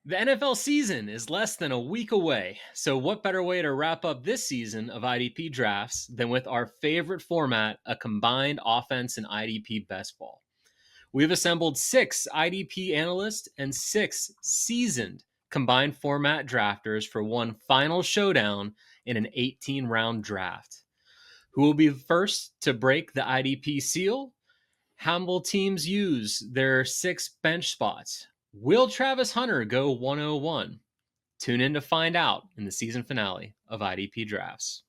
The NFL season is less than a week away, so what better way to wrap up this season of IDP Drafts than with our favorite format, a combined offense and IDP best ball? We've assembled 6 IDP analysts and 6 seasoned combined format drafters for one final showdown in an 18-round draft. Who will be the first to break the IDP seal? How will teams use their 6 bench spots? Will Travis Hunter go 101? Tune in to find out in the season finale of IDP Drafts.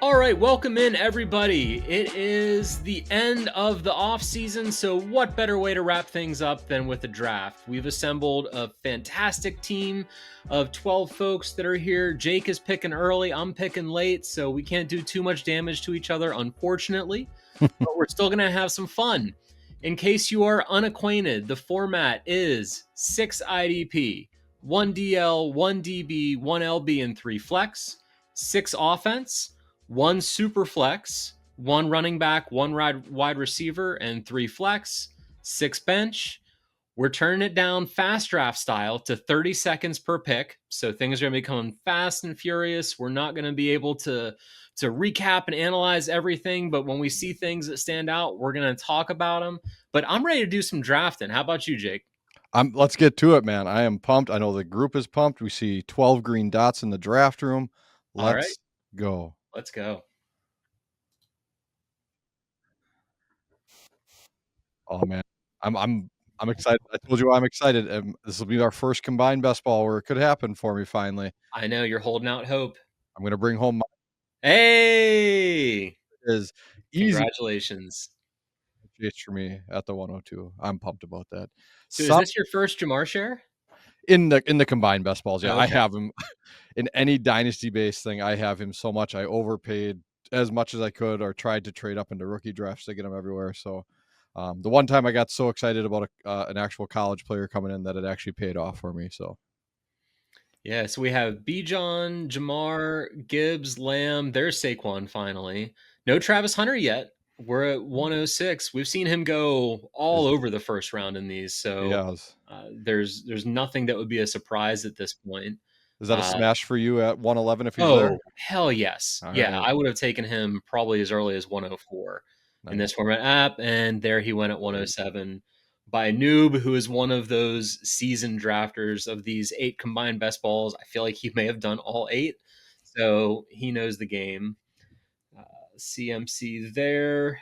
All right, welcome in everybody. It is the end of the off season, so what better way to wrap things up than with a draft? We've assembled a fantastic team of 12 folks that are here. Jake is picking early, I'm picking late, so we can't do too much damage to each other, unfortunately, but we're still going to have some fun. In case you are unacquainted, the format is 6 IDP, 1 DL, 1 DB, 1 LB, and 3 flex, 6 offense, 1 super flex, 1 running back, 1 wide receiver, and 3 flex, 6 bench. We're turning it down fast draft style to 30 seconds per pick. So things are going to be coming fast and furious. We're not going to be able to recap and analyze everything, but when we see things that stand out, we're going to talk about them. But I'm ready to do some drafting. How about you, Jake? Let's get to it, man. I am pumped. I know the group is pumped. We see 12 green dots in the draft room. All right, Let's go. let's go. Oh man, I'm excited. I told you I'm excited. This will be our first combined best ball where it could happen for me finally. I know you're holding out hope. I'm gonna bring home my Hey, is easy congratulations. chase for me at the 102. I'm pumped about that. So is Some this your first Jamar share? in the combined best balls, yeah. Oh, I okay. have him in any dynasty based thing. I have him so much. I overpaid as much as I could or tried to trade up into rookie drafts to get him everywhere. So the one time I got so excited about an actual college player coming in that it actually paid off for me. So Yeah, so we have Bijan, Jamar, Gibbs, Lamb. There's Saquon finally. No Travis Hunter yet. We're at 106. We've seen him go all is over the first round in these, so yeah, there's nothing that would be a surprise at this point. is that a Uh, smash for you at 111 if he's there? oh, hell yes. All Yeah, right, I would have taken him probably as early as 104 in this nice. format app, and there he went at 107 by a noob who is one of those seasoned drafters of these 8 combined best balls. I feel like he may have done all 8, so he knows the game. Uh, CMC there.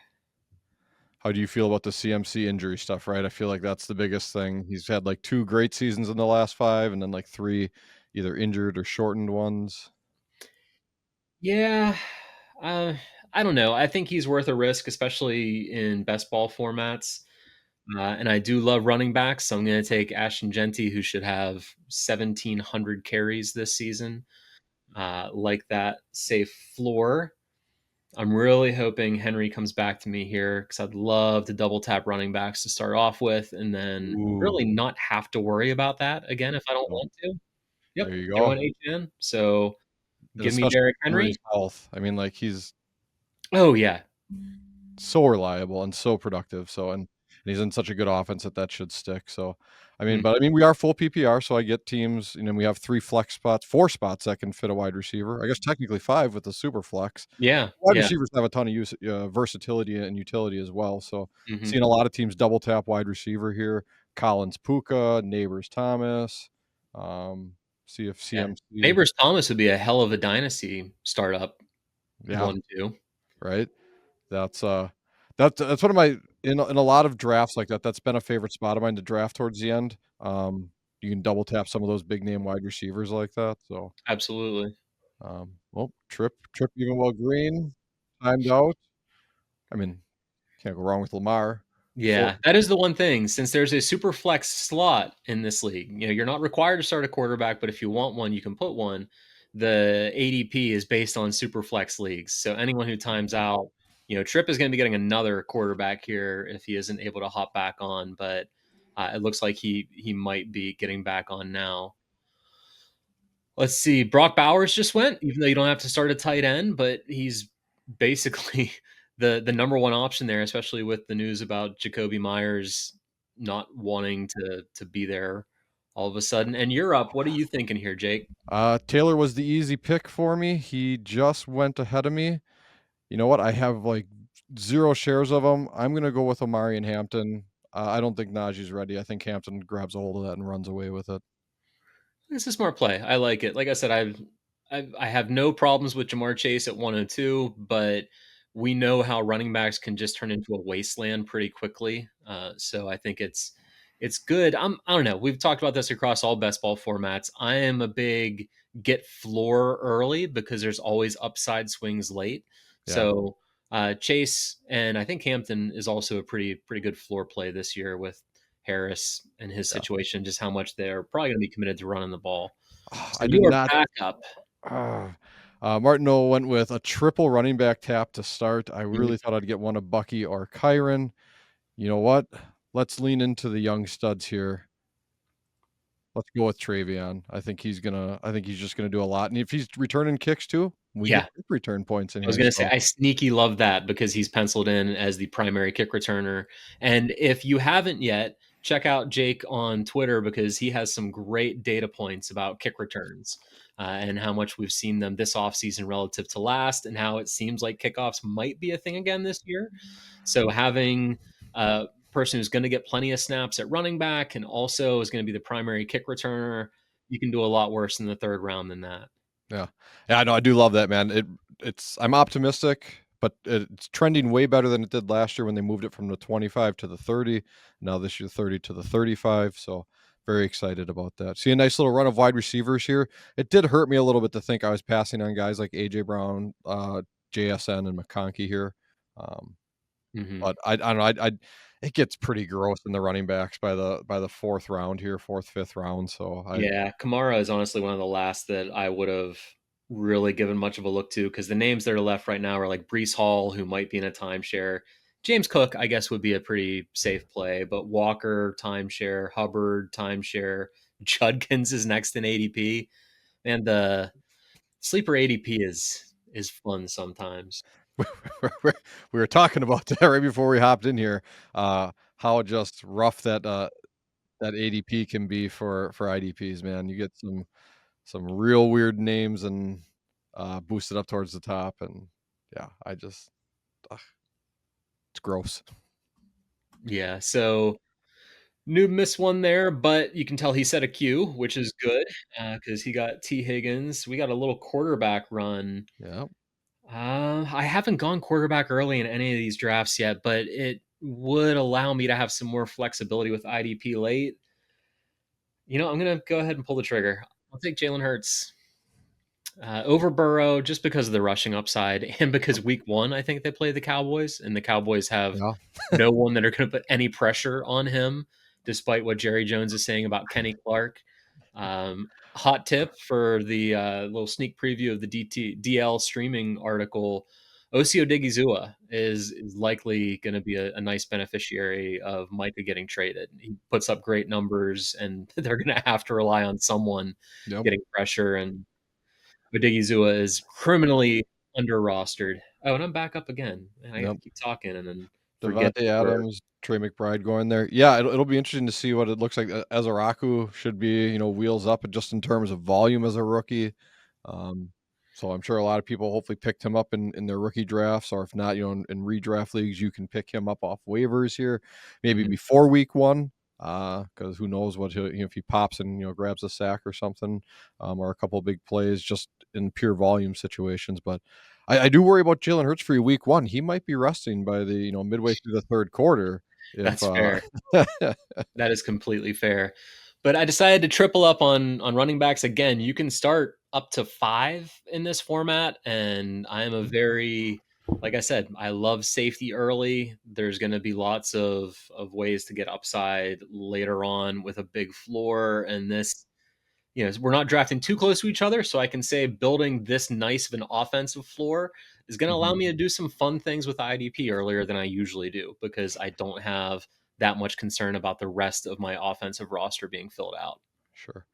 How do you feel about the CMC injury stuff? Right, I feel like that's the biggest thing. He's had like 2 great seasons in the last 5, and then like 3 either injured or shortened ones. Yeah, uh, I don't know. I think he's worth a risk, especially in best ball formats. And I do love running backs, so I'm going to take Ashton Genty, who should have 1,700 carries this season. Like that safe floor. I'm really hoping Henry comes back to me here because I'd love to double tap running backs to start off with and then Ooh, really not have to worry about that again if I don't no, want to. Yep, there you I go. went HN. So And give me especially Derrick Henry's Henry. health. I mean, like he's Oh, yeah. so reliable and so productive. So and he's in such a good offense that should stick. So Mm, but I mean we are full PPR, so I get teams, we have 3 flex spots, 4 spots that can fit a wide receiver. I guess technically 5 with the super flex. yeah, Wide yeah. receivers have a ton of use versatility and utility as well. So Mhm. seeing a lot of teams double tap wide receiver here. Collins Puka, Neighbors Thomas, see if Yeah. CMC. Neighbors Thomas would be a hell of a dynasty startup Yeah, 1-2. right. That's that's one of my in a lot of drafts like that. That's been a favorite spot of mine to draft towards the end. You can double tap some of those big name wide receivers like that. So, Absolutely. well, Trip even well green timed out. I mean, can't go wrong with Lamar. Full, Yeah, that is the one thing. Since there's a super flex slot in this league, you're not required to start a quarterback, but if you want one, you can put one. The ADP is based on super flex leagues. So anyone who times out, Tripp is going to be getting another quarterback here if he isn't able to hop back on, but it looks like he might be getting back on now. Let's see. Brock Bowers just went, even though you don't have to start a tight end, but he's basically the number one option there, especially with the news about Jacoby Myers not wanting to be there all of a sudden. And you're up. What are you thinking here, Jake? Taylor was the easy pick for me. He just went ahead of me. You know what? I have like 0 shares of him. I'm gonna go with Omari and Hampton. I don't think Najee's ready. I think Hampton grabs a hold of that and runs away with it. It's a smart play. I like it. Like I said, I have no problems with Jamar Chase at 102, but we know how running backs can just turn into a wasteland pretty quickly. So I think it's good. I don't know. We've talked about this across all best ball formats. I am a big get floor early because there's always upside swings late. Yeah, So Chase and I think Hampton is also a pretty good floor play this year with Harris and his yeah. situation, just how much they're probably going to be committed to running the ball. So I did you are not. back up. Uh, Martineau went with a triple running back tap to start. I Mhm. really thought I'd get one of Bucky or Kyron. You know what? Let's lean into the young studs here. Let's go with Travion. I think he's just gonna do a lot, and if he's returning kicks too, we get Yeah, kick return points in I was here, gonna say so I sneaky love that because he's penciled in as the primary kick returner. And if you haven't yet, check out Jake on Twitter because he has some great data points about kick returns and how much we've seen them this offseason relative to last, and how it seems like kickoffs might be a thing again this year. So having a person who's going to get plenty of snaps at running back and also is going to be the primary kick returner, you can do a lot worse in the third round than that. yeah. Yeah, no, I do love that, man. It's I'm optimistic, but it's trending way better than it did last year when they moved it from the 25 to the 30. Now this year 30 to the 35, so very excited about that. See a nice little run of wide receivers here. It did hurt me a little bit to think I was passing on guys like AJ Brown, JSN and McConkey here. Um, Hmm. but I don't know, I it gets pretty gross in the running backs by the 4th round here, 4th, 5th round, so I Yeah, Kamara is honestly one of the last that I would have really given much of a look to because the names that are left right now are like Brees Hall, who might be in a timeshare. James Cook, I guess, would be a pretty safe play, but Walker, timeshare, Hubbard, timeshare, Judkins is next in ADP. And the sleeper ADP is fun sometimes. we were talking about that right before we hopped in here, how just rough that ADP can be for IDPs, man. You get some real weird names and, boosted up towards the top, and yeah, I just ugh, it's gross. Yeah, so Noob missed one there, but you can tell he set a Q, which is good because he got T. Higgins. We got a little quarterback run. Yeah. I haven't gone quarterback early in any of these drafts yet, but it would allow me to have some more flexibility with IDP late. I'm going to go ahead and pull the trigger. I'll take Jalen Hurts over Burrow just because of the rushing upside and because week one, I think they play the Cowboys, and the Cowboys have Yeah. no one that are going to put any pressure on him, despite what Jerry Jones is saying about Kenny Clark. Hot tip for the little sneak preview of the DL streaming article. Osio Odigizua is likely going to be a nice beneficiary of Micah getting traded. He puts up great numbers, and they're going to have to rely on someone Yep. getting pressure. And Odigizua is criminally under rostered. Oh, and I'm back up again. And I Yep. keep talking and then forget Devontae that we're Adams, Trey McBride going there. Yeah, it'll be interesting to see what it looks like. Ezaraku should be, wheels up just in terms of volume as a rookie. Um, so I'm sure a lot of people hopefully picked him up in their rookie drafts, or if not, in redraft leagues, you can pick him up off waivers here, maybe Mhm. before week one. Because who knows what if he pops and grabs a sack or something, or a couple of big plays just in pure volume situations. But I do worry about Jalen Hurts for week one. He might be resting by the midway through the third quarter. If That's fair. That is completely fair. But I decided to triple up on running backs again. You can start up to 5 in this format, and I am a very like I said, I love safety early. There's going to be lots of ways to get upside later on with a big floor, and this we're not drafting too close to each other, so I can say building this nice of an offensive floor is going to allow Mhm, me to do some fun things with IDP earlier than I usually do because I don't have that much concern about the rest of my offensive roster being filled out. sure.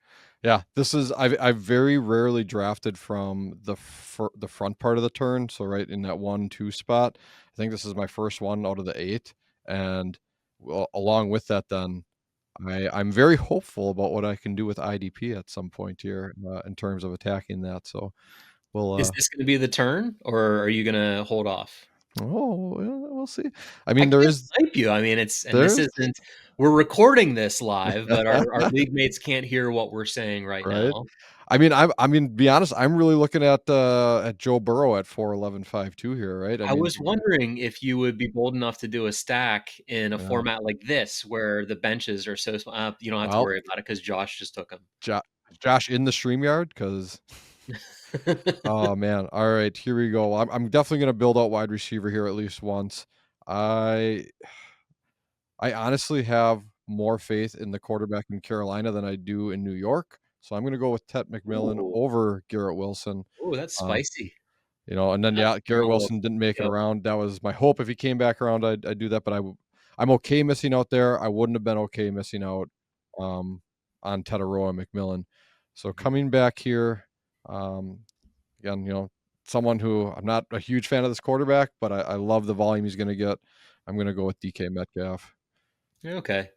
Yeah, this is I've very rarely drafted from the front part of the turn, so right in that 1, 2 spot. I think this is my first one out of the 8, and, well, along with that then, I'm very hopeful about what I can do with IDP at some point here, in terms of attacking that, so we'll, Is this gonna be the turn, or are you gonna hold off? oh, yeah, we'll see. I I mean, can't hype you. I mean, this there's isn't we're recording this live, but our league mates can't hear what we're saying right right? now. I mean, be honest, I'm really looking at Joe Burrow at 4.11.52 here, right? I I mean, was wondering if you would be bold enough to do a stack in a yeah. format like this where the benches are so you don't have to Well, worry about it because Josh just took Jo Josh in the StreamYard? Because them. oh, man. Alright, here we go. I'm definitely gonna build out wide receiver here at least once. I I honestly have more faith in the quarterback in Carolina than I do in New York, so I'm gonna go with Ted McMillan Ooh, over Garrett Wilson. ooh, that's Uh, spicy. and then, yeah, Garrett Darrell Wilson Wilson. didn't make it Yep. around. That was my hope. If he came back around, I'd do that, but I'm okay missing out there. I wouldn't have been okay missing out, um, on Tetaroa McMillan. So Mhm. coming back here, um, again, someone who I'm not a huge fan of this quarterback, but I love the volume he's gonna get. I'm gonna go with DK Metcalf. Okay.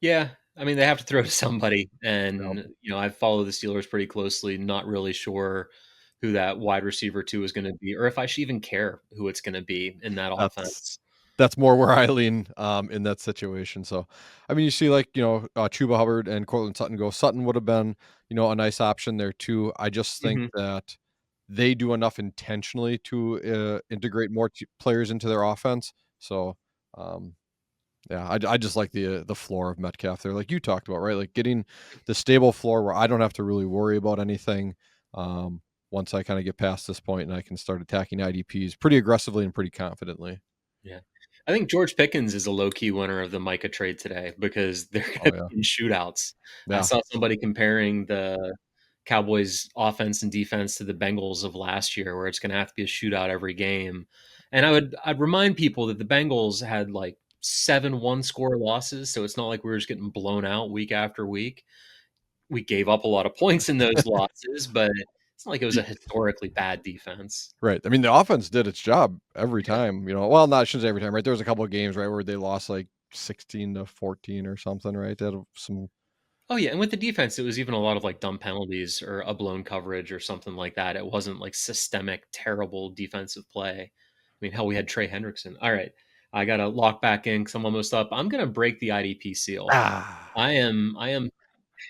Yeah, I mean, they have to throw to somebody, Yep. and, I follow the Steelers pretty closely, not really sure who that wide receiver 2 is gonna be, or if I should even care who it's gonna be in that That's offense. that's more where I lean, in that situation. So, I mean, you see, like, Chuba Hubbard and Courtland Sutton go. Sutton would have been, a nice option there too. I just think Mhm. that they do enough intentionally to, integrate more players into their offense. So, um, yeah, I just like the floor of Metcalf there, like you talked about, right? Like getting the stable floor where I don't have to really worry about anything. Um, once I kind of get past this point and I can start attacking IDPs pretty aggressively and pretty confidently. Yeah. I think George Pickens is a low key winner of the Micah trade today because they're Oh gonna yeah, be in shootouts. I yeah. saw somebody comparing the Cowboys offense and defense to the Bengals of last year, where it's gonna have to be a shootout every game. And I'd remind people that the Bengals had like 7 one-score losses, so it's not like we were just getting blown out week after week. We gave up a lot of points in those losses, but it's not like it was a historically bad defense. Right. I mean, the offense did its job every Yeah. time, well, not shouldn't say every time, right? There was a couple of games, right, where they lost like 16-14 or something, right? They had some Oh, yeah, and with the defense, it was even a lot of, like, dumb penalties or a blown coverage or something like that. It wasn't, like, systemic, terrible defensive play. I mean, hell, we had Trey Hendrickson. Alright, I gotta lock back in 'cause I'm almost up. I'm gonna break the IDP seal. ah, I am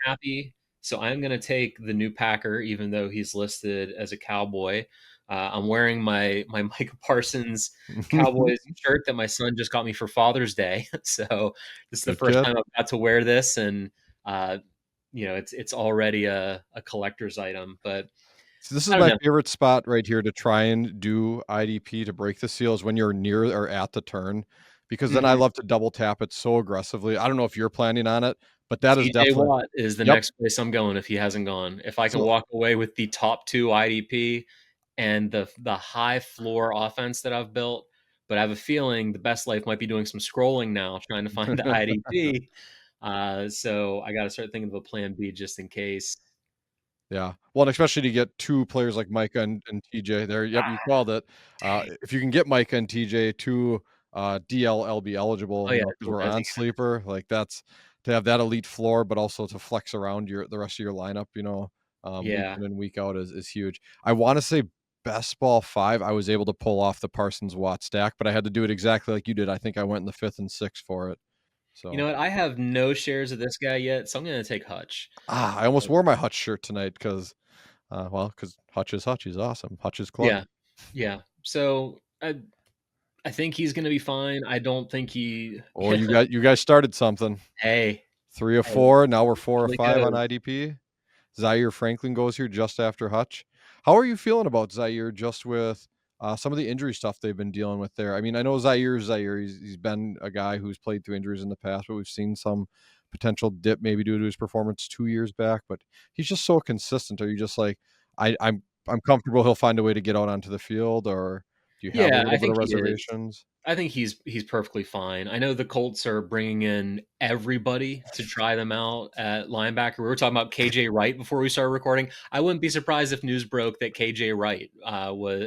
happy. So I'm going to take the new Packer, even though he's listed as a Cowboy. I'm wearing my Micah Parsons Cowboys shirt that my son just got me for Father's Day. So this is the good first kid. time I've got to wear this, and uh, it's already a collector's item. But So this I is don't my know. favorite spot right here to try and do IDP to break the seal is when you're near or at the turn, because then I Mhm. love to double tap it so aggressively. I don't know if you're planning on it, but that is TJ definitely Watt is the yep. next place I'm going if he hasn't gone. If I can So walk away with the top 2 IDP and the high floor offense that I've built, but I have a feeling the best life might be doing some scrolling now trying to find the IDP. So I gotta start thinking of a plan B just in case. yeah. Well, and especially to get 2 players like Micah and TJ there. Yep, you Ah, called it. dang. If you can get Micah and TJ to, DLLB eligible, Oh, yeah, because dual we're desi on guys. sleeper, like, that's to have that elite floor, but also to flex around the rest of your lineup, week Yeah. in and week out is huge. I wanna say best ball 5, I was able to pull off the Parsons Watt stack, but I had to do it exactly like you did. I think I went in the 5th and 6th for it. You know So what? I have no shares of this guy yet, so I'm gonna take Hutch. I almost wore my Hutch shirt tonight because. Because Hutch is Hutch, he's awesome. Hutch is clutch. Yeah. Yeah. So I think he's gonna be fine. I don't think he Oh, you guys started something. Hey, 3 of hey, 4, now we're 4 how of it 5 on goes. IDP. Zaire Franklin goes here just after Hutch. How are you feeling about Zaire just with, some of the injury stuff they've been dealing with there? I mean, I know Zaire's Zaire. He's been a guy who's played through injuries in the past, but we've seen some potential dip maybe due to his performance 2 years back, but he's just so consistent. Are you just like, I'm comfortable he'll find a way to get out onto the field, or Do you have a Yeah, little I bit of think he is. reservations? I think he's perfectly fine. I know the Colts are bringing in everybody to try them out at linebacker. We were talking about KJ Wright before we started recording. I wouldn't be surprised if news broke that KJ Wright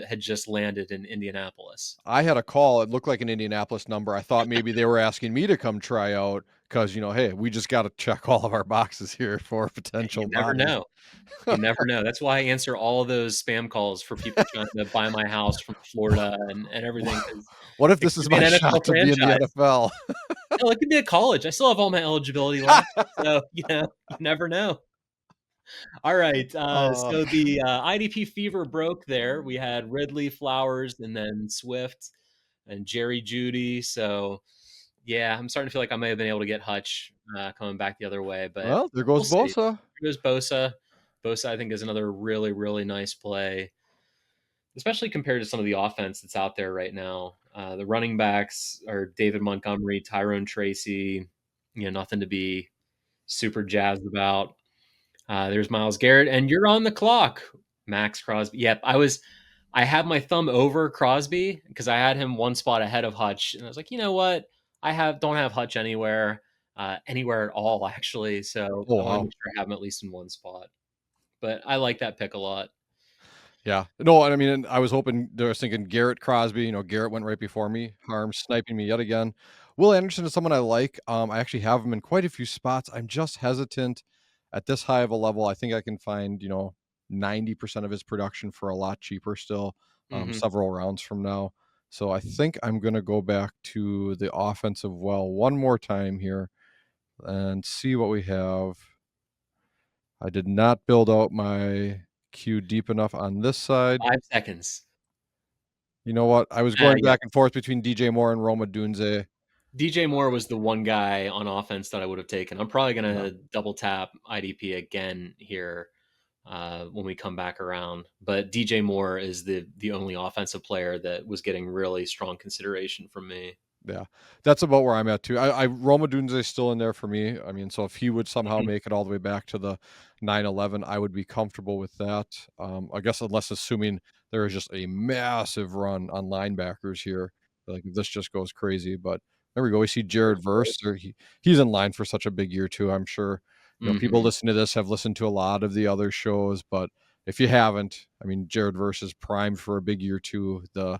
had just landed in Indianapolis. I had a call. It looked like an Indianapolis number. I thought maybe they were asking me to come try out because, hey, we just got to check all of our boxes here for a You potential never buy. know. You never know. That's why I answer all of those spam calls for people trying to buy my house from Florida and everything because What if it this could is be my an shot NFL to be in the franchise. NFL? Hell, it could be a college. I still have all my eligibility left, so you never know. All right, Uh, so the IDP fever broke there. We had Ridley, Flowers, and then Swift and Jerry Judy. So yeah, I'm starting to feel like I may have been able to get Hutch coming back the other way, but well, there goes we'll see. Bosa. Here goes Bosa. Bosa, I think, is another really, really nice play, especially compared to some of the offense that's out there right now. The running backs are David Montgomery, Tyrone Tracy. Nothing to be super jazzed about. There's Miles Garrett, and you're on the clock, Max Crosby. Yep, I have my thumb over Crosby because I had him one spot ahead of Hutch, and I was like, you know what? Don't have Hutch anywhere at all, actually. So Oh, I want to wow. make sure I have him at least in one spot. But I like that pick a lot. Yeah. No, I mean, I was hoping I was thinking Garrett Crosby, Garrett went right before me, Harm sniping me yet again. Will Anderson is someone I like. I actually have him in quite a few spots. I'm just hesitant at this high of a level. I think I can find, 90% of his production for a lot cheaper still, Hmm. several rounds from now. So I think I'm going to go back to the offensive well one more time here and see what we have. I did not build out my queue deep enough on this side. 5 seconds. You know what? I was going Yeah, back and forth between DJ Moore and Roma Dunze. DJ Moore was the one guy on offense that I would have taken. I'm probably Yeah. gonna double tap IDP again here when we come back around. But DJ Moore is the only offensive player that was getting really strong consideration from me. Yeah. That's about where I'm at too. Roma Dunze is still in there for me. I mean, so if he would somehow Mhm. make it all the way back to the 9-11, I would be comfortable with that. I guess unless assuming there is just a massive run on linebackers here. Like if this just goes crazy. But there we go. We see Jared Verse. He's in line for such a big year too, I'm sure. People Mhm. listening to this have listened to a lot of the other shows, but if you haven't, I mean, Jared Verse is primed for a big year too. The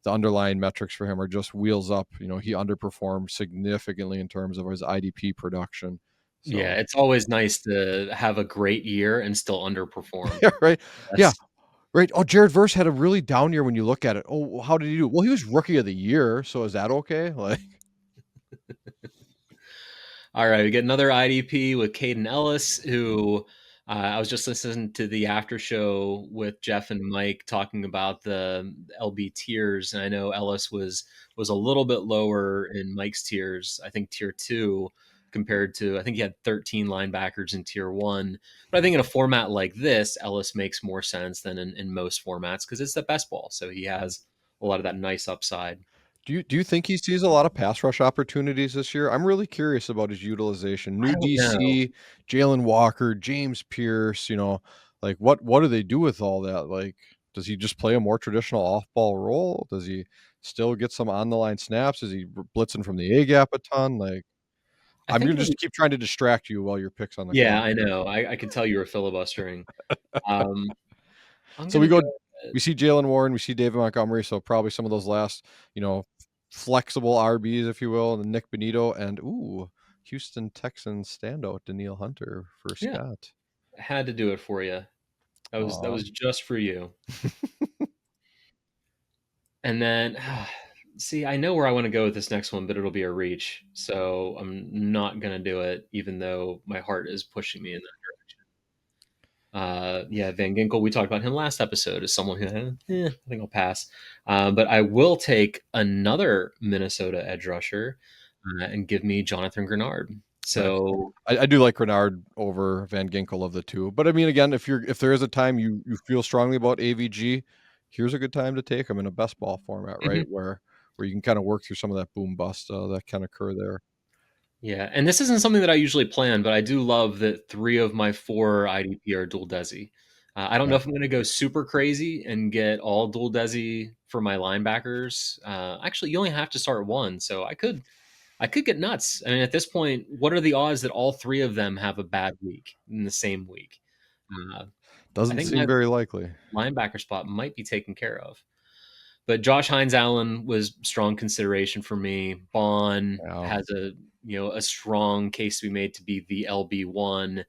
underlying metrics for him are just wheels up. He underperformed significantly in terms of his IDP production. Yeah, So, it's always nice to have a great year and still underperform. yeah, right. Yeah, That's right. Oh, Jared Verse had a really down year when you look at it. Oh, how did he do? Well, he was rookie of the year. So is that okay? Like, All right, we get another IDP with Caden Ellis, who I was just listening to the after show with Jeff and Mike talking about the LB tiers, and I know Ellis was a little bit lower in Mike's tiers. I think tier two compared to I think he had 13 linebackers in tier one. But I think in a format like this, Ellis makes more sense than in most formats because it's the best ball, so he has a lot of that nice upside. do you think he sees a lot of pass rush opportunities this year? I'm really curious about his utilization. I New don't know. DC, Jalen Walker, James Pierce. Like what do they do with all that? Like, does he just play a more traditional off ball role? Does he still get some on the line snaps? Is he blitzing from the A gap a ton? Like, I I'm think gonna it'll just be. keep trying to distract you while your pick's on the Yeah, clock I here. know. I could tell you were filibustering. Um, I'm So gonna go. we see Jalen Warren, we see David Montgomery, so probably some of those last, flexible RBs, if you will, and then Nick Benito and Houston Texans standout Daniil Hunter for Yeah, Scott. I had to do it for you. That Aw. was just for you. And then, see, I know where I want to go with this next one, but it'll be a reach. So I'm not gonna do it, even though my heart is pushing me in that direction. Yeah, Van Ginkel. We talked about him last episode as someone who, I think I'll pass. But I will take another Minnesota edge rusher and give me Jonathan Grenard. Nice. So I do like Renard over Van Ginkel of the two. But I mean, again, if there is a time you feel strongly about AVG, here's a good time to take him in a best ball format, right? mhm. Where you can kind of work through some of that boom bust that can occur there. Yeah, and this isn't something that I usually plan, but I do love that 3 of my 4 IDP are dual desi. I don't know Yeah. if I'm gonna go super crazy and get all dual desi for my linebackers. Actually, you only have to start one, so I could get nuts. I mean, at this point, what are the odds that all three of them have a bad week in the same week? I Doesn't think seem my very likely. linebacker spot might be taken care of. But Josh Hines Allen was strong consideration for me. Bond Yeah. has a strong case to be made to be the LB1.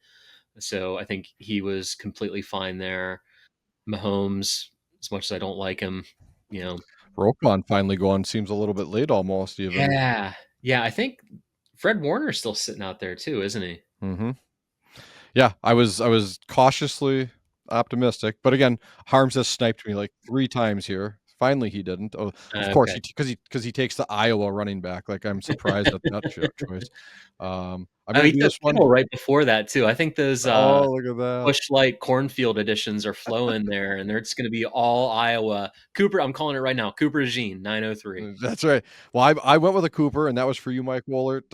So I think he was completely fine there. Mahomes, as much as I don't like him, you know. Roquan finally going seems a little bit late almost even. Yeah. Yeah, I think Fred Warner's still sitting out there too, isn't he? Mm-hmm. Yeah, I was cautiously optimistic, but again, Harms has sniped me like 3 times here. Finally, he didn't. Oh, of course, Okay. because he takes the Iowa running back. Like, I'm surprised at that choice. I'm Oh, gonna he do took this one. Kittle right before that too. I think those Oh, look at that. Bush Light cornfield editions are flowing there, and they're just going to be all Iowa. Cooper, I'm calling it right now. Cooper Jean 903. That's right. Well, I went with a Cooper, and that was for you, Mike Wohlert,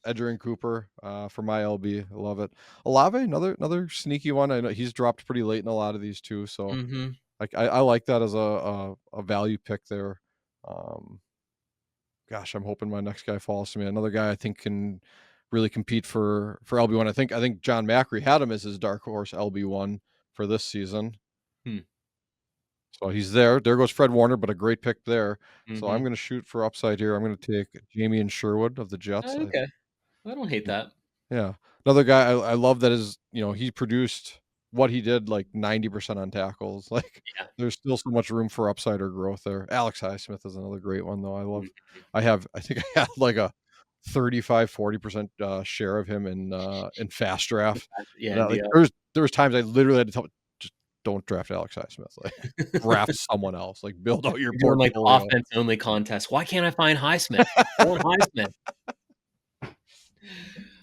Edgerrin Cooper, for my LB. I love it. Olave, another sneaky one. I know he's dropped pretty late in a lot of these too, so Mm-hmm. like I like that as a value pick there. Um, Gosh, I'm hoping my next guy falls to me. Another guy I think can really compete for LB1. I think John Macri had him as his dark horse LB1 for this season. Hmm. So he's there. There goes Fred Warner, but a great pick there. So I'm Mm-hmm. going to shoot for upside here. I'm going to take Jamie and Sherwood of the Jets. Oh, okay. I don't hate that. Yeah. Another guy I love that is, he produced what he did like 90% on tackles. Like Yeah. there's still so much room for upside or growth there. Alex Highsmith is another great one though. Mhm. I think I had like a 35-40% share of him in fast draft. Yeah, And and the there was times I literally had to tell just don't draft Alex Highsmith. Like draft someone else. Like build out your you're doing like portfolio. offense only contest. Why can't I find Highsmith? I want Highsmith.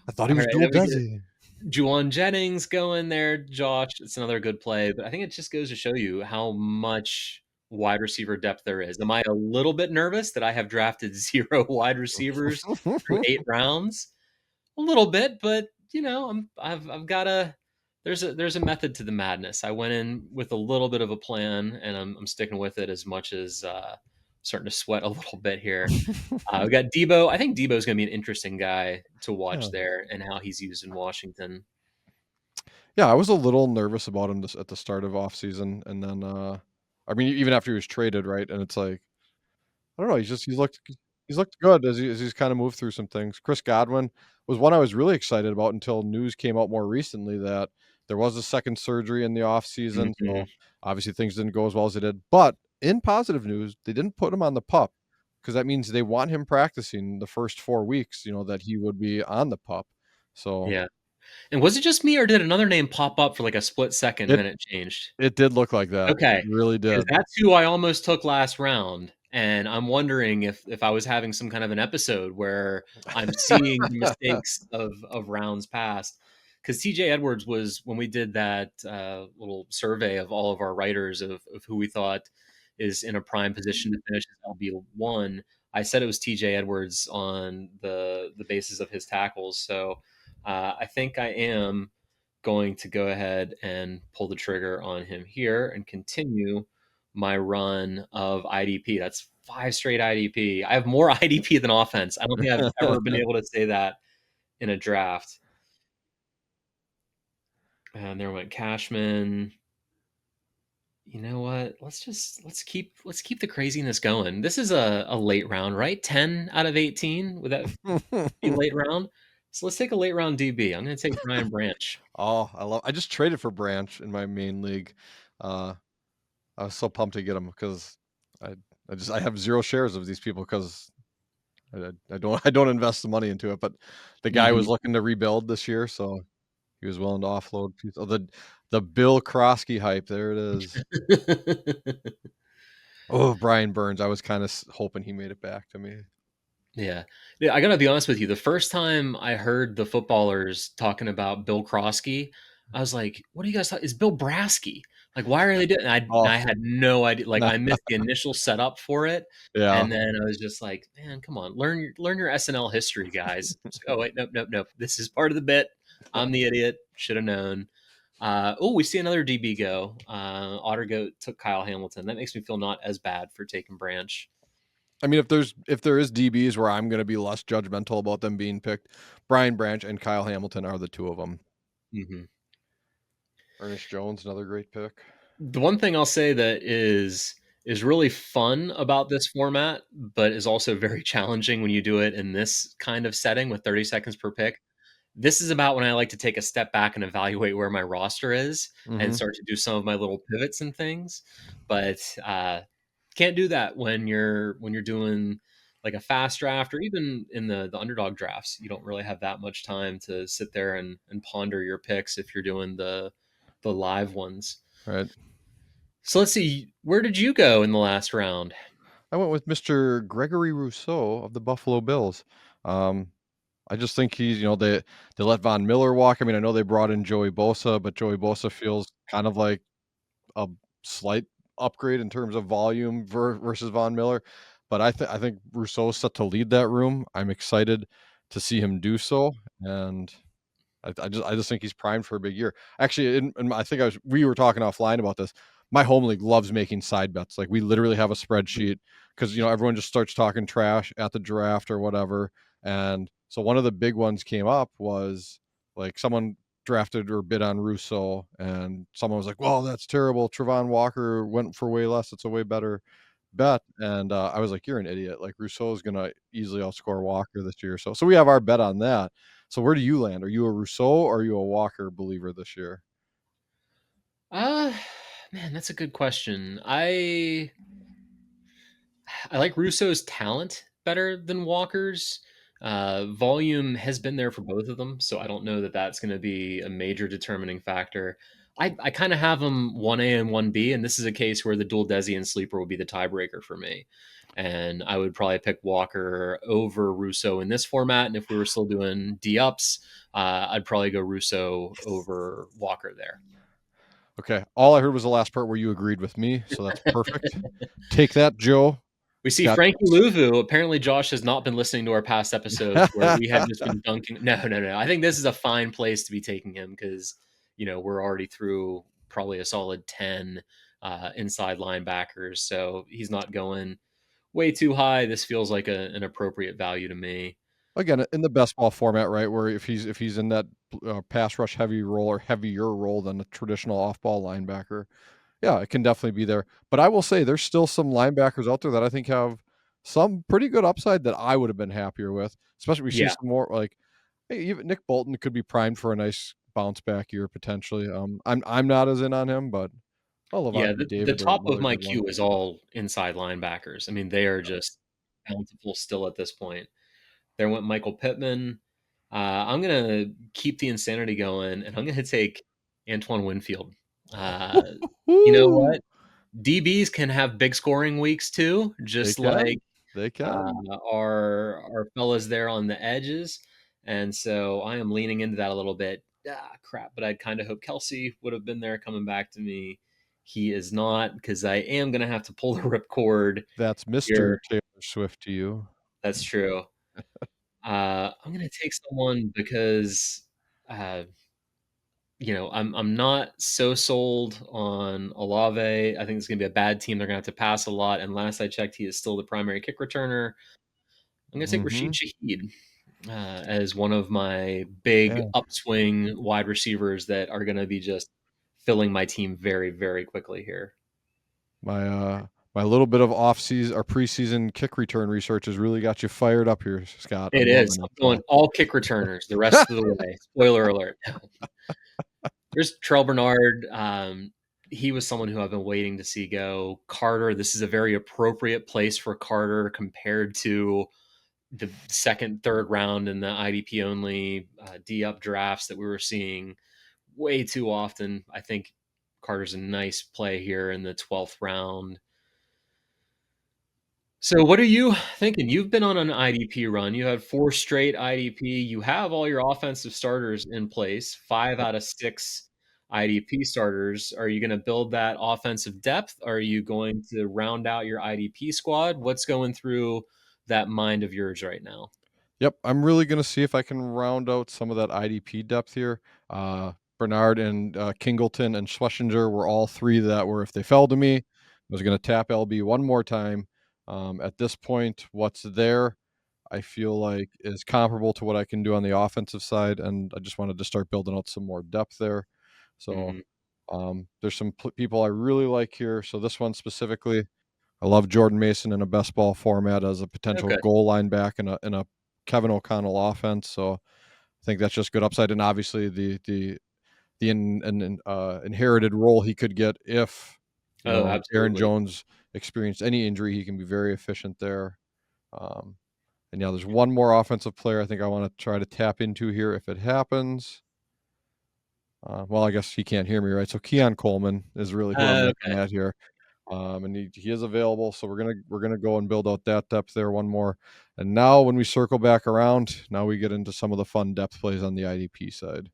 I thought he All was right, dual then we get Desi. Juwan Jennings going there, Josh. It's another good play, but I think it just goes to show you how much wide receiver depth there is. Am I a little bit nervous that I have drafted 0 wide receivers through 8 rounds? A little bit, but I've got a there's a method to the madness. I went in with a little bit of a plan, and I'm sticking with it as much as starting to sweat a little bit here. We got Debo. I think Debo's going to be an interesting guy to watch Yeah. there and how he's used in Washington. Yeah, I was a little nervous about him at the start of off season, and then, I mean, even after he was traded, right? And it's like, I don't know, he's looked good as he's kinda moved through some things. Chris Godwin was one I was really excited about until news came out more recently that there was a second surgery in the off season, Hmm. so obviously things didn't go as well as they did. But in positive news, they didn't put him on the pup because that means they want him practicing the first 4 weeks, that he would be on the pup. So Yeah. And was it just me, or did another name pop up for like a split second and it then it changed? it did look like that. Okay, It really because did. that's who I almost took last round, and I'm wondering if I was having some kind of an episode where I'm seeing the mistakes of rounds past. Because TJ Edwards was when we did that little survey of all of our writers of who we thought is in a prime position to finish as LB1. I said it was TJ Edwards on the basis of his tackles. So I think I am going to go ahead and pull the trigger on him here and continue my run of IDP. That's 5 straight IDP. I have more IDP than offense. I don't think I've ever been able to say that in a draft. And there went Cashman. You know what? Let's keep the craziness going. This is a late round, right? 10 out of 18. Would that be late round? So let's take a late round DB. I'm going to take Brian Branch. Oh, I just traded for Branch in my main league. Uh, I was so pumped to get him because I I have 0 shares of these people because I don't invest the money into it, but the guy was Mhm. looking to rebuild this year, so he was willing to offload piece of the Bill Krosky hype, there it is. Oh, Brian Burns, I was kinda hoping he made it back to me. Yeah. Yeah, I gotta be honest with you. The first time I heard the footballers talking about Bill Krosky, I was like, "What are you guys talking? It's Bill Brasky. Like, why are they doing?" I Oh, had no idea. Like, I missed the initial setup for it, yeah. and then I was just like, "Man, come on, learn your SNL history, guys." It's like, oh wait, nope, nope, nope. This is part of the bit. I'm the idiot. Should have known. Oh, we see another DB go. Ottergoat took Kyle Hamilton. That makes me feel not as bad for taking Branch. I mean, if there is DBs where I'm gonna be less judgmental about them being picked, Brian Branch and Kyle Hamilton are the two of them. Hmm. Ernest Jones, another great pick. The one thing I'll say that is really fun about this format, but is also very challenging when you do it in this kind of setting with 30 seconds per pick. This is about when I like to take a step back and evaluate where my roster is and Mhm. start to do some of my little pivots and things. But can't do that when you're doing like a fast draft or even in the underdog drafts. You don't really have that much time to sit there and ponder your picks if you're doing the live ones. Right. So let's see, where did you go in the last round? I went with Mr. Gregory Rousseau of the Buffalo Bills. Um, I just think he's, they let Von Miller walk. I mean, I know they brought in Joey Bosa, but Joey Bosa feels kind of like a slight upgrade in terms of volume versus Von Miller. But I think Rousseau is set to lead that room. I'm excited to see him do so, and I just think he's primed for a big year. Actually, I think we were talking offline about this. My home league loves making side bets. Like we literally have a spreadsheet because everyone just starts talking trash at the draft or whatever. And so one of the big ones came up was like someone drafted or bid on Russo, and someone was like, "Well, that's terrible. Trevon Walker went for way less. It's a way better bet." And I was like, "You're an idiot. Like Rousseau is gonna easily outscore Walker this year." So we have our bet on that. So where do you land? Are you a Rousseau or are you a Walker believer this year? Uh Man, that's a good question. I like Russo's talent better than Walker's. Volume has been there for both of them, so I don't know that that's going to be a major determining factor. I kind of have them 1A and 1B, and this is a case where the dual Desi and sleeper would be the tiebreaker for me. And I would probably pick Walker over Russo in this format. And if we were still doing D ups, I'd probably go Russo over Walker there. Okay. All I heard was the last part where you agreed with me, so that's perfect. Take that, Joe. We see Got Frankie Louvu. Apparently, Josh has not been listening to our past episodes where we have just been dunking. No, no, no. I think this is a fine place to be taking him because, we're already through probably a solid 10 inside linebackers. So he's not going way too high. This feels like an appropriate value to me. again in the best ball format, right? Where if he's in that pass rush heavy role or heavier role than a traditional off ball linebacker, yeah, it can definitely be there. But I will say there's still some linebackers out there that I think have some pretty good upside that I would have been happier with. Especially we see Yeah. some more like hey, even Nick Bolton could be primed for a nice bounce back year potentially. I'm not as in on him, but Yeah. Levante The David, top of another my good one. queue is all inside linebackers. I mean, they are just bountiful still at this point. There went Michael Pittman. I'm gonna keep the insanity going, and I'm gonna take Antoine Winfield. Uh, you know Woo! what? DBs can have big scoring weeks too, They just like can. They uh, can. our fellas there on the edges. And so I am leaning into that a little bit. Ah, crap! But I'd kind of hope Kelsey would have been there coming back to me. He is not because I am gonna have to pull the ripcord That's Mr. here. Taylor Swift to you. That's true. I'm gonna take someone because uh, I'm not so sold on Olave. I think it's gonna be a bad team. They're gonna have to pass a lot. And last I checked, he is still the primary kick returner. I'm gonna take Rashid Mhm. Shaheed as one of my big Yeah. upswing wide receivers that are gonna be just filling my team very, very quickly here. My, my little bit of off-season or preseason kick return research has really got you fired up here, Scott. It I'm is. loving I'm it, going so all kick returners the rest of the way. Spoiler alert. There's Trell Bernard. He was someone who I've been waiting to see go. Carter, this is a very appropriate place for Carter compared to the second, third round in the IDP only D up drafts that we were seeing way too often. I think Carter's a nice play here in the 12th round. So, what are you thinking? You've been on an IDP run. You had four straight IDP. You have all your offensive starters in place, five yep. out of six IDP starters. Are you going to build that offensive depth? Are you going to round out your IDP squad? What's going through that mind of yours right now? Yep, I'm really gonna see if I can round out some of that IDP depth here. Bernard and Kingleton and Schlesinger were all three that were, if they fell to me, I was going to tap LB one more time. At this point, what's there, I feel like is comparable to what I can do on the offensive side, and I just wanted to start building out some more depth there. So Mhm. there's some people I really like here. So this one specifically, I love Jordan Mason in a best ball format as a potential Okay. goal line back in a Kevin O'Connell offense. So I think that's just good upside, and obviously inherited role he could get if Oh, Aaron absolutely. Jones experienced any injury, he can be very efficient there. Um, and yeah, there's one more offensive player I think I want to try to tap into here if it happens. Well, I guess he can't hear me, right? So Keon Coleman is really who I'm looking Okay. at here. And he is available, so we're gonna go and build out that depth there one more. And now when we circle back around, now we get into some of the fun depth plays on the IDP side.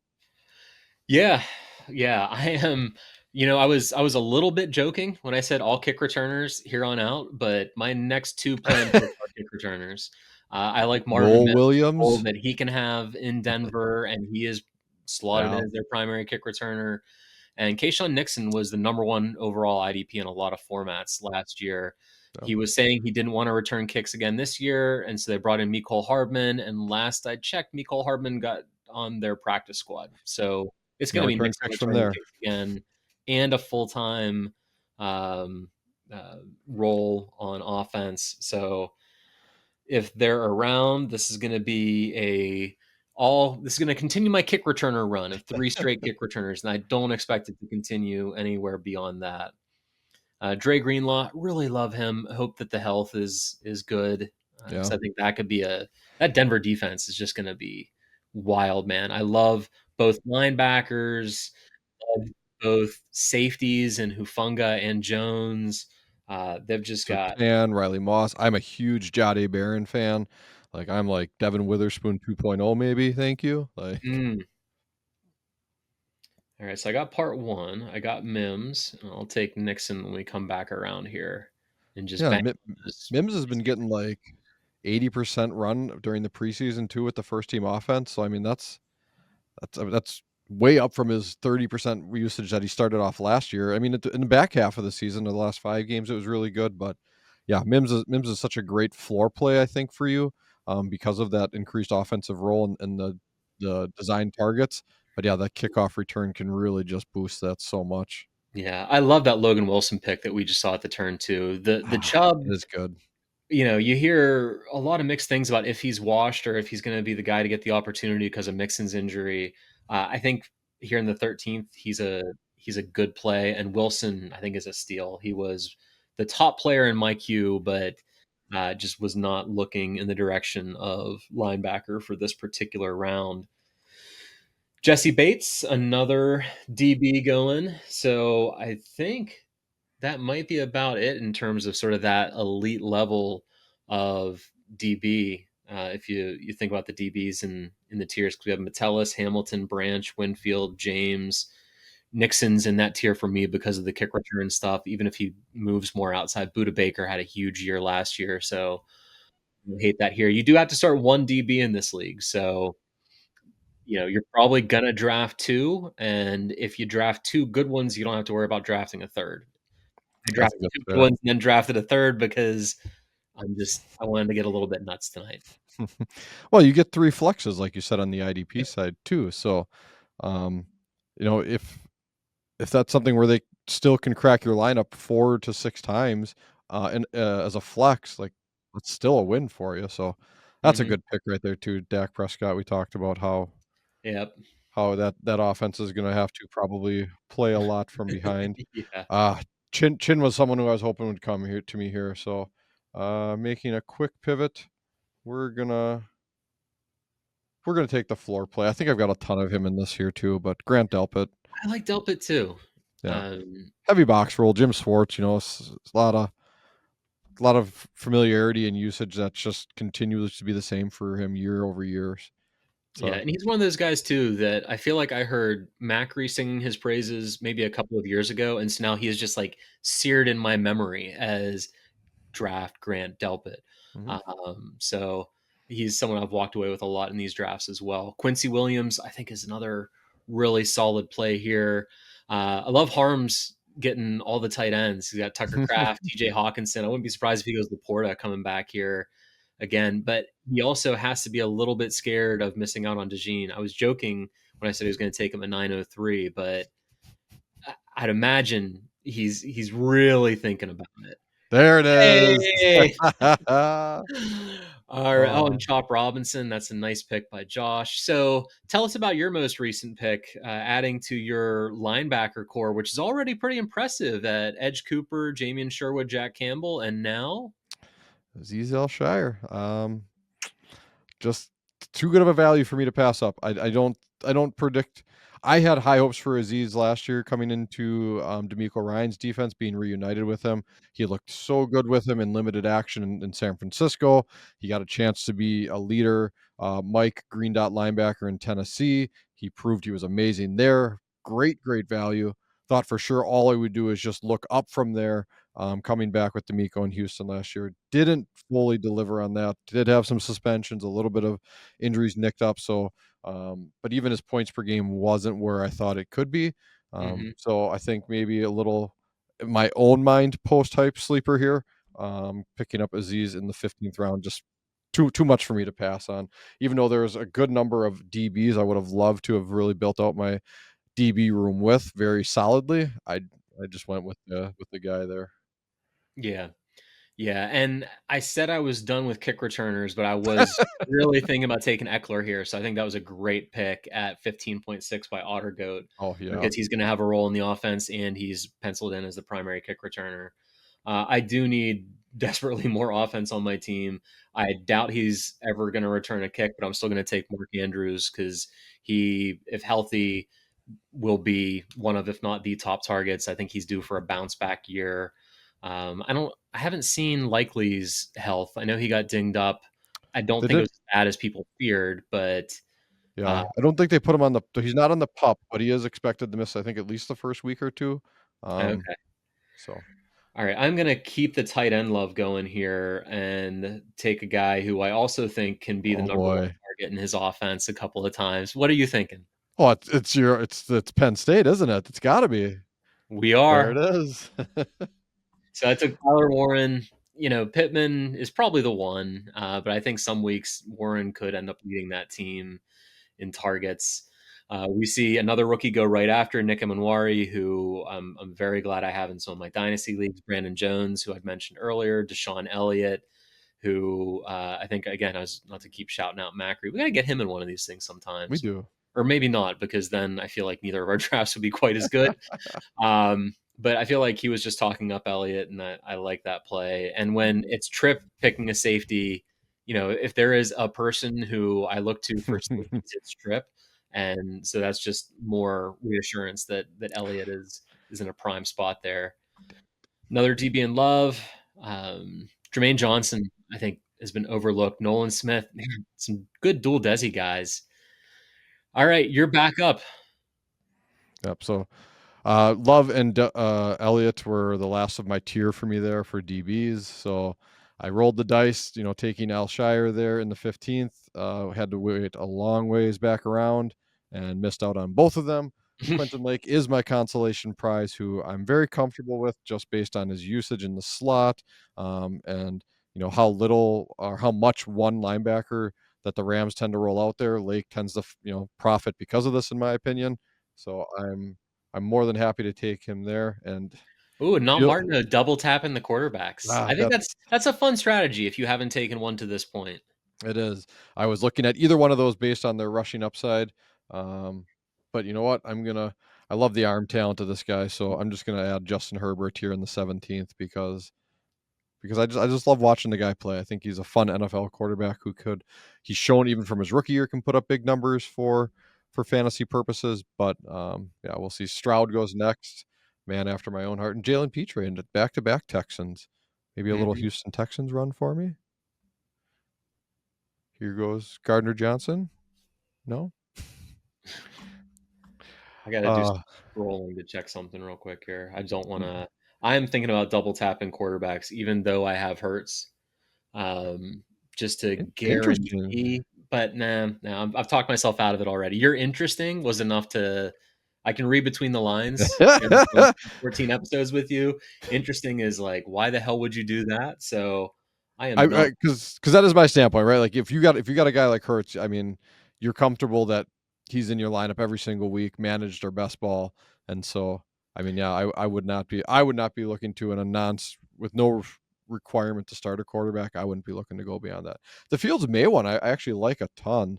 Yeah. Yeah, I am I was a little bit joking when I said all kick returners here on out, but my next 2 planned picks are kick returners. I like Marvin Noel Mims, the role Williams, that he can have in Denver, and he is slotted in yeah, as their primary kick returner. And Kayshawn Nixon was the number 1 overall IDP in a lot of formats last year. yeah, He was saying he didn't wanna return kicks again this year, and so they brought in Mecole Hardman, and last I checked, Mecole Hardman got on their practice squad. So, it's no gonna be return Nixon kicks from returning there. kicks again and a full-time, um, role on offense. So, if they're around, this is gonna continue my kick returner run of 3 straight kick returners, and I don't expect it to continue anywhere beyond that. Dre Greenlaw, really love him. Hope that the health is good, because Yeah, I think that Denver defense is just gonna be wild, man. I love both linebackers, love both safeties and Hufanga and Jones. They've just got Sertan, Riley Moss. I'm a huge Jade Barron fan. Like I'm like Devin Witherspoon 2.0 maybe. Thank you. Like mm. All right, so I got part 1. I got Mims, and I'll take Nixon when we come back around here and just yeah, bang those Mims has been these kick getting like 80% run during the preseason too with the first team offense. So I mean that's way up from his 30% usage that he started off last year. I mean, in the back half of the season, the last 5 games, it was really good. But yeah, Mims is such a great floor play, I think, for you because of that increased offensive role and the design targets. But yeah, that kickoff return can really just boost that so much. Yeah, I love that Logan Wilson pick that we just saw at the turn too. The Ah, Chubb, it is good. you hear a lot of mixed things about if he's washed or if he's going to be the guy to get the opportunity because of Mixon's injury. I think here in the 13th, he's a good play, and Wilson I think is a steal. He was the top player in my queue, but just was not looking in the direction of linebacker for this particular round. Jesse Bates, another DB going. So I think that might be about it in terms of sort of that elite level of DB. If you think about the DBs in the tiers, 'cause we have Metellus, Hamilton, Branch, Winfield, James, Nixon's in that tier for me because of the kick return stuff. Even if he moves more outside, Buda Baker had a huge year last year, so I hate that here. You do have to start one DB in this league, so you're probably gonna draft two, and if you draft two good ones, you don't have to worry about drafting a third. I I think drafted that's 2 good fair. ones and then drafted a third because I wanted to get a little bit nuts tonight. Well, you get 3 flexes, like you said, on the IDP side too. So, um, if that's something where they still can crack your lineup 4 to 6 times, and, as a flex, like, that's still a win for you, so that's a Mhm. good pick right there too, Dak Prescott. We talked about Yep. how that offense is gonna have to probably play a lot from behind. Yeah. Ah, Chin was someone who I was hoping would come here to me here, so, making a quick pivot, we're gonna we're gonna take the floor play. I think I've got a ton of him in this here too, but Grant Delpit, I like Delpit too. yeah. Um, Heavy box roll, Jim Swartz, a lot of familiarity and usage that's just continues to be the same for him year over year. yeah, So and he's one of those guys too that I feel like I heard Macri singing his praises maybe a couple of years ago, and so now he is just, like, seared in my memory as draft Grant Delpit. mhm. So he's someone I've walked away with a lot in these drafts as well. Quincy Williams, I think, is another really solid play here. I love Harms getting all the tight ends. He's got Tucker Kraft, TJ Hawkinson. I wouldn't be surprised if he goes Laporta coming back here again, but he also has to be a little bit scared of missing out on DeJean. I was joking when I said he was going to take him at 903, but I'd imagine he's really thinking about it. There it is. Hey! All right. Oh, and Oh, Chop Robinson. That's a nice pick by Josh. So tell us about your most recent pick, adding to your linebacker core, which is already pretty impressive at Edge Cooper, Jamian Sherwood, Jack Campbell, and now. Azeez Shire. Just too good of a value for me to pass up. I don't predict. I had high hopes for Aziz last year coming into D'Amico Ryan's defense, being reunited with him. He looked so good with him in limited action in San Francisco. He got a chance to be a leader. Mike Green Dot linebacker in Tennessee. He proved he was amazing there. Great value. Thought for sure all I would do is just look up from there. Coming back with D'Amico in Houston last year, didn't fully deliver on that. Did have some suspensions, a little bit of injuries nicked up. So, but even his points per game wasn't where I thought it could be. Mhm. So I think maybe a little in my own mind post hype sleeper here. Picking up Aziz in the 15th round, just too much for me to pass on. Even though there's a good number of DBs, I would have loved to have really built out my DB room with very solidly. I just went with the guy there. Yeah. Yeah, and I said I was done with kick returners, but I was really thinking about taking Eckler here, so I think that was a great pick at 15.6 by OtterGoat Oh yeah. because he's gonna have a role in the offense, and he's penciled in as the primary kick returner. I do need desperately more offense on my team. I doubt he's ever gonna return a kick, but I'm still gonna take Mark Andrews because he, if healthy, will be one of, if not the top targets. I think he's due for a bounce back year. I haven't seen Likely's health. I know he got dinged up. I don't They think it did. was as bad as people feared, but uh, Yeah. I don't think they put him on the he's not on the pup, but he is expected to miss, I think, at least the first week or two. Um, okay. so All right, I'm gonna keep the tight end love going here and take a guy who I also think can be the oh number one boy. target in his offense a couple of times. What are you thinking? Oh, it's Penn State, isn't it? It's gotta be. We There are. it is. So I took Tyler Warren. You know, Pittman is probably the one, but I think some weeks Warren could end up leading that team in targets. We see another rookie go right after Nick Emanwari, who I'm very glad I have in some of my dynasty leagues. Brandon Jones, who I've mentioned earlier, Deshaun Elliott, who I think again, I was not to keep shouting out Macri. We got to get him in one of these things We sometimes, do. or maybe not, because then I feel like neither of our drafts would be quite as good. But I feel like he was just talking up Elliott, and I like that play. And when it's Tripp picking a safety, you know, if there is a person who I look to for safeties, it's Tripp, and so that's just more reassurance that Elliott is in a prime spot there. Another DB in love, Jermaine Johnson, I think has been overlooked. Nolan Smith, man, some good dual desi guys. All right, you're back up. Yep. So Love and Elliott were the last of my tier for me there for DBs. So I rolled the dice, taking Al Shire there in the 15th. Had to wait a long ways back around and missed out on both of them. Quentin Lake is my consolation prize, who I'm very comfortable with just based on his usage in the slot, and how little or how much one linebacker that the Rams tend to roll out there. Lake tends to profit because of this, in my opinion. So I'm more than happy to take him there. And Ooh, not feel Martin double tapping the quarterbacks. I think that's that's a fun strategy if you haven't taken one to this point. it is. I was looking at either one of those based on their rushing upside. Um, but you know what? I love the arm talent of this guy, so I'm just gonna add Justin Herbert here in the 17th because I just love watching the guy play. I think he's a fun NFL quarterback he's shown even from his rookie year can put up big numbers for fantasy purposes. But yeah, we'll see. Stroud goes next, man after my own heart, and Jalen Petre and back to back Texans. Maybe a little Mhm. Houston Texans run for me. Here goes Gardner Johnson. No. I gotta do some Uh scrolling to check something real quick here. I don't wanna I'm thinking about double tapping quarterbacks, even though I have Hurts, um, just to interesting. guarantee. but nah, I've talked myself out of it already. Your interesting was enough to I can read between the lines. I've done 14 episodes with you. Interesting is like, why the hell would you do that? So I am not. Because that is my standpoint, right? Like if you got a guy like Hurts, I mean, you're comfortable that he's in your lineup every single week, managed our best ball, and so I mean, yeah, I would not be looking to in a with no requirement to start a quarterback. I wouldn't be looking to go beyond that. The Fields May one, I actually like a ton.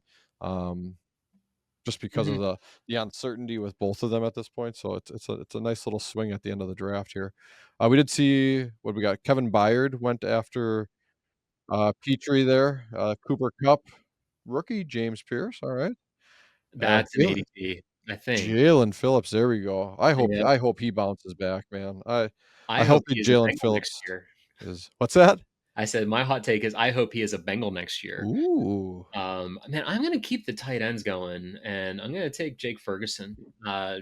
Just because of Mhm. the uncertainty with both of them at this point. So it's a nice little swing at the end of the draft here. We did see what we got. Kevin Byard went after Petrie there, Cooper Kupp, rookie James Pierce. All right, That's an Jalen ADP, I think. Jalen Phillips. There we go. Yeah. I hope he bounces back, man. I I hope hope that he is a Jalen Bengal next Phillips year. is what's that? I said my hot take is I hope he is a Bengal next year. Ooh, Man, I'm gonna keep the tight ends going, and I'm gonna take Jake Ferguson.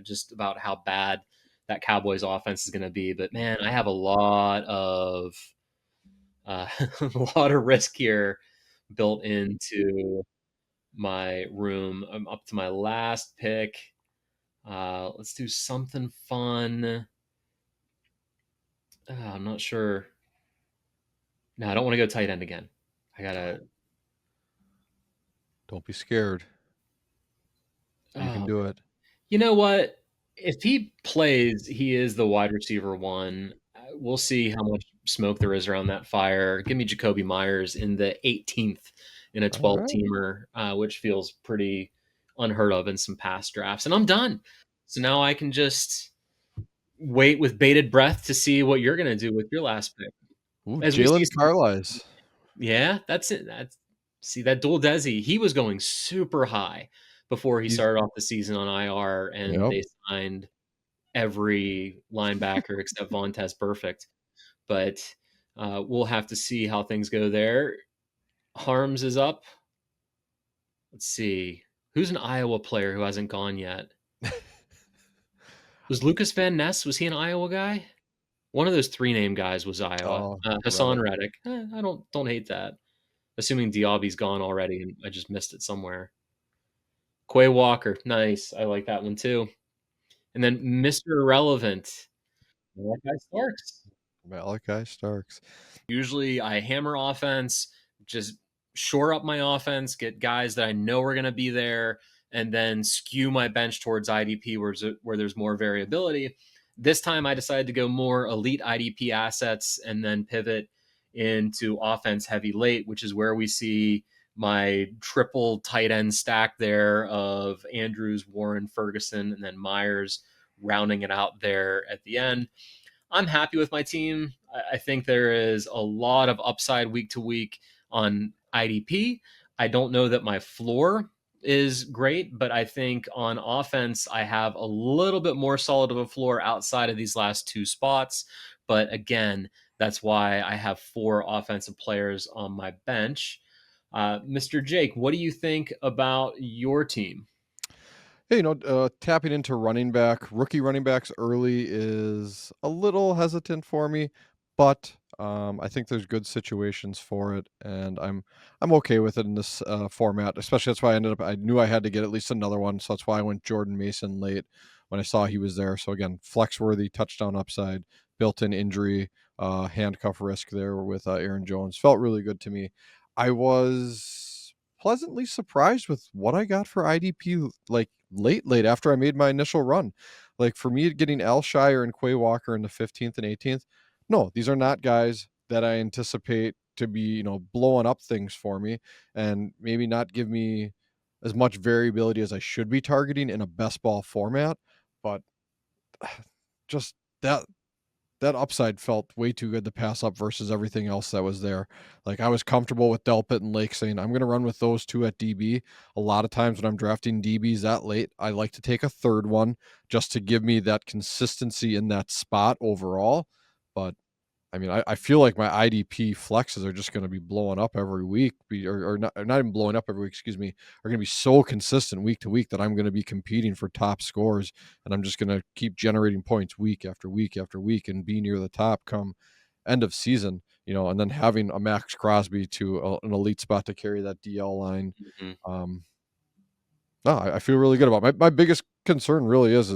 Just about how bad that Cowboys offense is gonna be, but man, I have a lot of a lot of risk here built into my room. I'm up to my last pick. Let's do something fun. I'm not sure. No, I don't want to go tight end again. I gotta. don't be scared. You can Oh, do it. you know what? If he plays, he is the wide receiver one. We'll see how much smoke there is around that fire. Give me Jacoby Myers in the 18th in a All 12 right. teamer, which feels pretty unheard of in some past drafts. And I'm done. So now I can just wait with bated breath to see what you're going to do with your last pick. Ooh, As we see Jalen some, Carlies. yeah, that's it. That's see that dual Desi. He was going super high before he He's started off the season on IR, and yep. they signed every linebacker except Vontez Perfect. But we'll have to see how things go there. Harms is up. Let's see. Who's an Iowa player who hasn't gone yet? Was Lucas Van Ness? Was he an Iowa guy? One of those three name guys was Iowa. Oh, Hassan Reddick. Reddick. I don't hate that. Assuming Diaby's gone already and I just missed it somewhere. Quay Walker. Nice. I like that one too. And then Mr. Irrelevant. Malachi Starks. Malachi Starks. Usually I hammer offense, just shore up my offense, get guys that I know are going to be there, and then skew my bench towards IDP where there's more variability. This time I decided to go more elite IDP assets and then pivot into offense heavy late, which is where we see my triple tight end stack there of Andrews, Warren, Ferguson, and then Myers rounding it out there at the end. I'm happy with my team. I think there is a lot of upside week to week on IDP. I don't know that my floor is great, but I think on offense, I have a little bit more solid of a floor outside of these last two spots. But again, that's why I have four offensive players on my bench. Mr. Jake, what do you think about your team? Hey, tapping into rookie running backs early is a little hesitant for me, but I think there's good situations for it, and I'm okay with it in this format. Especially that's why I knew I had to get at least another one, so that's why I went Jordan Mason late when I saw he was there. So again, flex worthy, touchdown upside, built-in injury, handcuff risk there with Aaron Jones felt really good to me. I was pleasantly surprised with what I got for IDP like late after I made my initial run. Like for me getting Alshire and Quay Walker in the 15th and 18th, no, these are not guys that I anticipate to be, blowing up things for me and maybe not give me as much variability as I should be targeting in a best ball format, but just that upside felt way too good to pass up versus everything else that was there. Like I was comfortable with Delpit and Lake saying, I'm going to run with those two at DB. A lot of times when I'm drafting DBs that late, I like to take a third one just to give me that consistency in that spot overall. But I mean, I feel like my IDP flexes are just going to be blowing up every week, or not even blowing up every week, excuse me, are going to be so consistent week to week that I'm going to be competing for top scores, and I'm just going to keep generating points week after week after week and be near the top come end of season. and then having a Max Crosby to an elite spot to carry that DL line. Mhm. Um, no, I feel really good about my biggest concern really is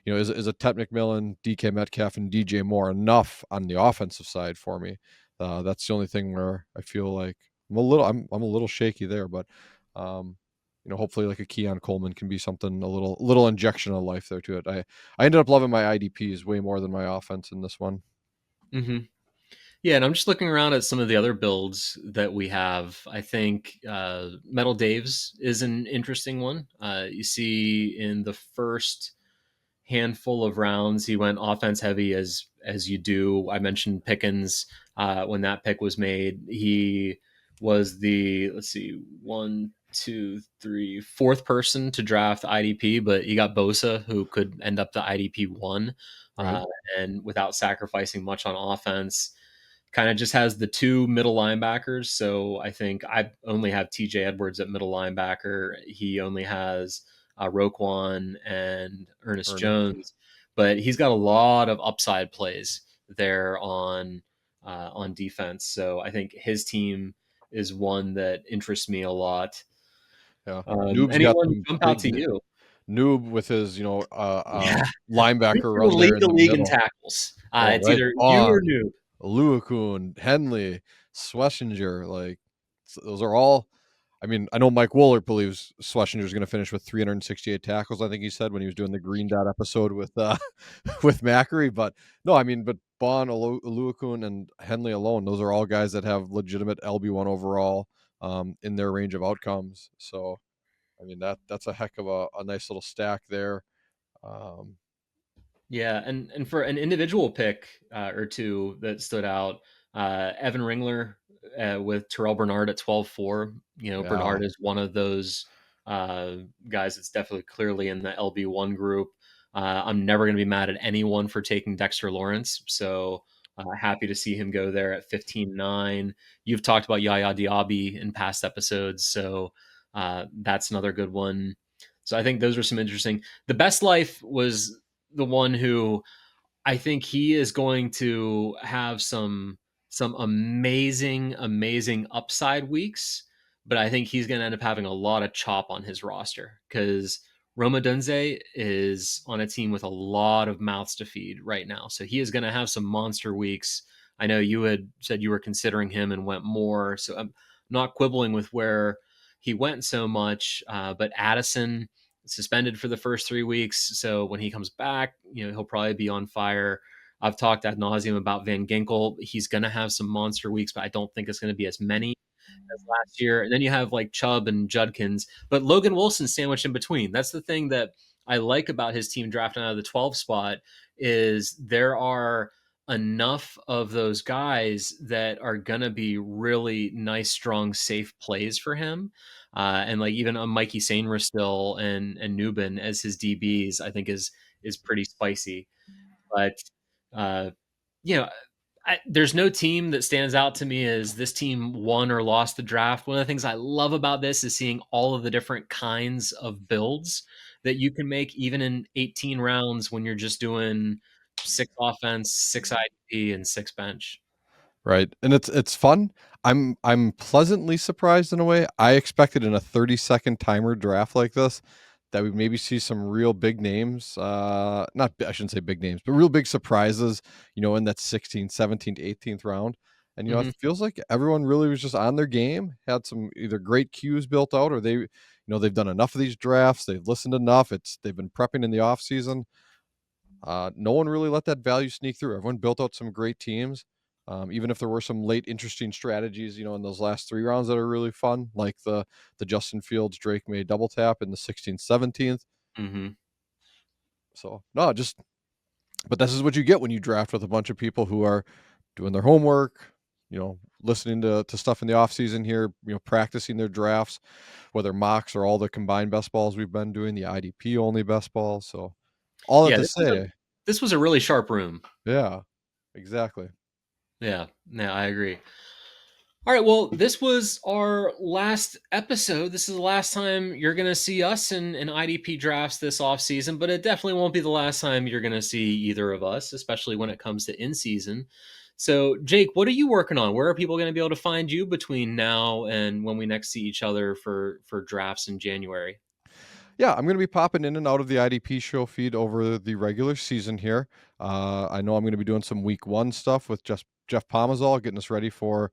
a Ted McMillan, DK Metcalf, and DJ Moore enough on the offensive side for me? That's the only thing where I feel like I'm a little shaky there, but um, hopefully like a Keon Coleman can be something, a little injection of life there to it. I ended up loving my IDPs way more than my offense in this one. Mhm. Yeah, and I'm just looking around at some of the other builds that we have. I think Metal Dave's is an interesting one. You see in the first handful of rounds, he went offense heavy as you do. I mentioned Pickens when that pick was made. He was the, let's see, one, two, three, fourth person to draft IDP, but he got Bosa, who could end up the IDP one, Right. uh, and without sacrificing much on offense. Kind of just has the two middle linebackers. So I think I only have TJ Edwards at middle linebacker. He only has Roquan and Ernest Ernest. Jones, but he's got a lot of upside plays there on defense. So I think his team is one that interests me a lot. Yeah. Noob's got Anyone some jump out big to you? Noob with his, Yeah, who's linebacker going to run lead there in the the league in middle. tackles? Oh, It's right either you or on. Noob. Luakun, Henley, Schlesinger, like those are all. I mean, I know Mike Woolard believes Schlesinger is going to finish with 368 tackles. I think he said when he was doing the Green Dot episode with with Macri. But no, I mean, but Bond, Luakun, and Henley alone, those are all guys that have legitimate LB1 overall in their range of outcomes. So I mean that's a heck of a nice little stack there. Um, Yeah, and for an individual pick or two that stood out, Evan Ringler with Terrell Bernard at 12-4. yeah, Bernard is one of those uh, guys that's definitely clearly in the LB1 group. I'm never going to be mad at anyone for taking Dexter Lawrence, so happy to see him go there at 15-9. You've talked about Yaya Diaby in past episodes, so that's another good one. So I think those are some interesting. The best life was the one who I think he is going to have some amazing upside weeks, but I think he's going to end up having a lot of chop on his roster because Roma Dunze is on a team with a lot of mouths to feed right now. So he is going to have some monster weeks. I know you had said you were considering him and went more, so I'm not quibbling with where he went so much. But Addison suspended for the first 3 weeks. So when he comes back, he'll probably be on fire. I've talked ad nauseum about Van Ginkel. He's going to have some monster weeks, but I don't think it's going to be as many as last year. And then you have like Chubb and Judkins, but Logan Wilson sandwiched in between. That's the thing that I like about his team drafting out of the 12 spot is there are enough of those guys that are going to be really nice, strong, safe plays for him. And like even a Mikey Sainristil still and Nubin as his DBs, I think is pretty spicy. But uh, you know, there's no team that stands out to me as this team won or lost the draft. One of the things I love about this is seeing all of the different kinds of builds that you can make, even in 18 rounds when you're just doing 6 offense, 6 IDP, and 6 bench. right. And it's fun. I'm pleasantly surprised in a way. I expected in a 30-second timer draft like this that we maybe see some real big names. Not I shouldn't say big names, but real big surprises, in that 16th, 17th, 18th round. And it Hmm. feels like everyone really was just on their game, had some either great cues built out or they've done enough of these drafts, they've listened enough, they've been prepping in the off season. No one really let that value sneak through. Everyone built out some great teams. Even if there were some late interesting strategies, in those last 3 rounds that are really fun, like the Justin Fields Drake May double tap in the 16th, 17th. Hmm. So no, but this is what you get when you draft with a bunch of people who are doing their homework, listening to stuff in the off season here, practicing their drafts, whether mocks or all the combined best balls we've been doing, the IDP only best balls. So all that Yeah, to say, this was a really sharp room. yeah, exactly. Yeah, yeah, I agree. All right, well, this was our last episode. This is the last time you're going to see us in IDP drafts this off season, but it definitely won't be the last time you're going to see either of us, especially when it comes to in season. So, Jake, what are you working on? Where are people going to be able to find you between now and when we next see each other for drafts in January? Yeah, I'm going to be popping in and out of the IDP show feed over the regular season here. I know I'm going to be doing some week one stuff with just Jeff Pomazol, getting us ready for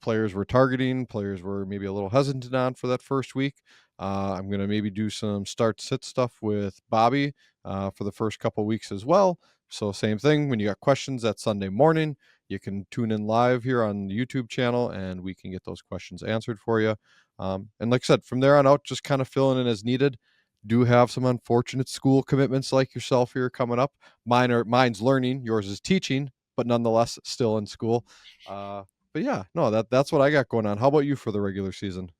players we're targeting, players we're maybe a little hesitant on for that first week. I'm going to maybe do some start sit stuff with Bobby for the first couple weeks as well. So same thing. When you got questions that Sunday morning, you can tune in live here on the YouTube channel, and we can get those questions answered for you. And like I said, from there on out, just kind of filling in as needed. Do have some unfortunate school commitments like yourself here coming up. Mine's learning, yours is teaching, but nonetheless still in school. But yeah, no, that's what I got going on. How about you for the regular season?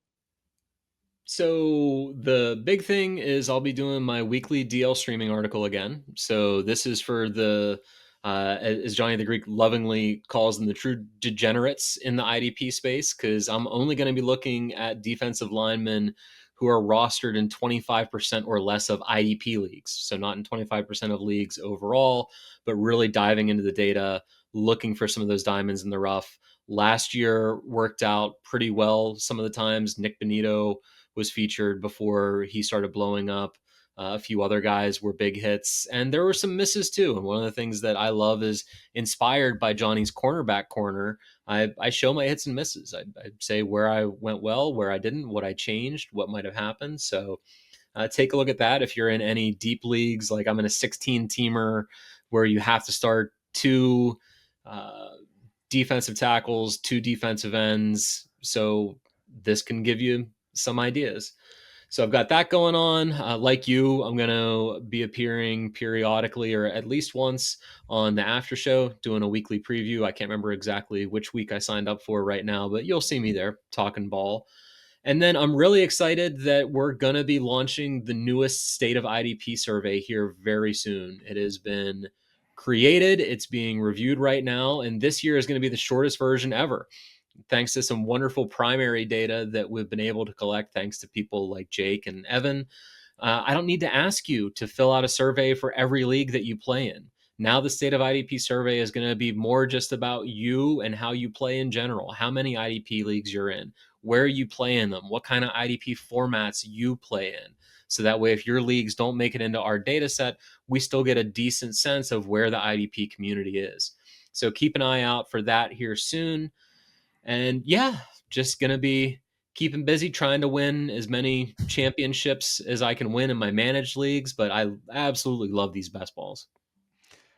So the big thing is I'll be doing my weekly DL streaming article again. So this is for the as Johnny the Greek lovingly calls them, the true degenerates in the IDP space, because I'm only going to be looking at defensive linemen who are rostered in 25% or less of IDP leagues. So not in 25% of leagues overall, but really diving into the data, looking for some of those diamonds in the rough. Last year worked out pretty well some of the times. Nick Benito was featured before he started blowing up. A few other guys were big hits, and there were some misses too. And one of the things that I love is inspired by Johnny's cornerback corner. I show my hits and misses. I say where I went well, where I didn't, what I changed, what might have happened. So take a look at that if you're in any deep leagues. Like I'm in a 16 teamer where you have to start two uh, defensive tackles, two defensive ends. So this can give you some ideas. So I've got that going on. Like you, I'm going to be appearing periodically or at least once on the after show, doing a weekly preview. I can't remember exactly which week I signed up for right now, but you'll see me there talking ball. And then I'm really excited that we're going to be launching the newest state of IDP survey here very soon. It has been created, it's being reviewed right now, and this year is going to be the shortest version ever, thanks to some wonderful primary data that we've been able to collect thanks to people like Jake and Evan. I don't need to ask you to fill out a survey for every league that you play in. Now, the state of IDP survey is going to be more just about you and how you play in general, how many IDP leagues you're in, where you play in them, what kind of IDP formats you play in. So that way, if your leagues don't make it into our data set, we still get a decent sense of where the IDP community is. So keep an eye out for that here soon. And yeah, just going to be keeping busy trying to win as many championships as I can win in my managed leagues. But I absolutely love these best balls.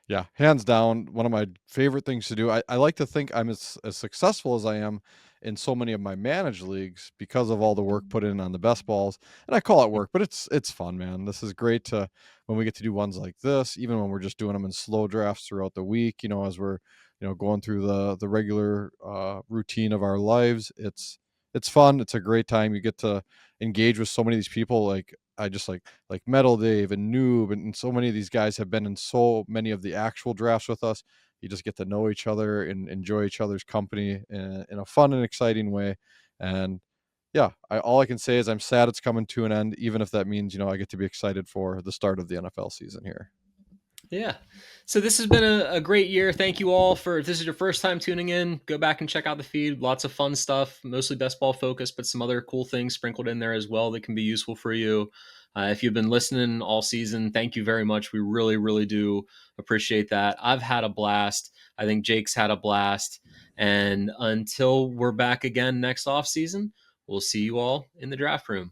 Yeah, hands down, one of my favorite things to do. I like to think I'm as successful as I am in so many of my managed leagues because of all the work put in on the best balls. And I call it work, but it's fun, man. This is great to when we get to do ones like this, even when we're just doing them in slow drafts throughout the week, as we're, going through the regular routine of our lives. It's fun. It's a great time. You get to engage with so many of these people. Like I just like Metal Dave and Noob and so many of these guys have been in so many of the actual drafts with us. You just get to know each other and enjoy each other's company in a fun and exciting way. And yeah, all I can say is I'm sad it's coming to an end, even if that means, I get to be excited for the start of the NFL season here. Yeah. So this has been a great year. Thank you all for, if this is your first time tuning in, go back and check out the feed. Lots of fun stuff, mostly best ball focused, but some other cool things sprinkled in there as well that can be useful for you. If you've been listening all season, thank you very much. We really, really do appreciate that. I've had a blast. I think Jake's had a blast. And until we're back again next off season, we'll see you all in the draft room.